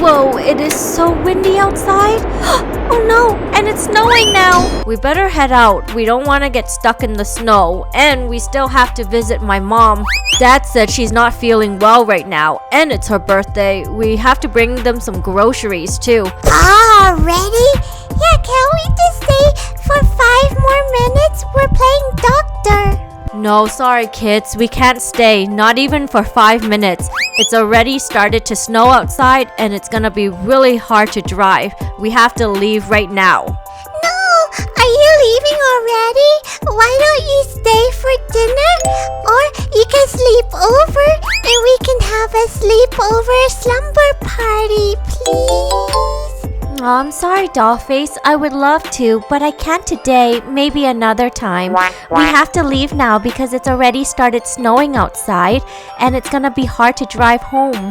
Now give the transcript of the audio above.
Whoa, it is so windy outside. Oh no, and it's snowing now. We better head out. We don't want to get stuck in the snow. And we still have to visit my mom. Dad said she's not feeling well right now. And it's her birthday. We have to bring them some groceries too. Already? Yeah, can we just stay for 5 more minutes? We're playing doctor. No, sorry kids, we can't stay, not even for 5 minutes. It's already started to snow outside and it's gonna be really hard to drive. We have to leave right now. No, are you leaving already? Why don't you stay for dinner? Or you can sleep over and we can have a sleepover slumber party, please. Oh, I'm sorry, Dollface. I would love to, but I can't today. Maybe another time. We have to leave now because it's already started snowing outside and it's gonna be hard to drive home.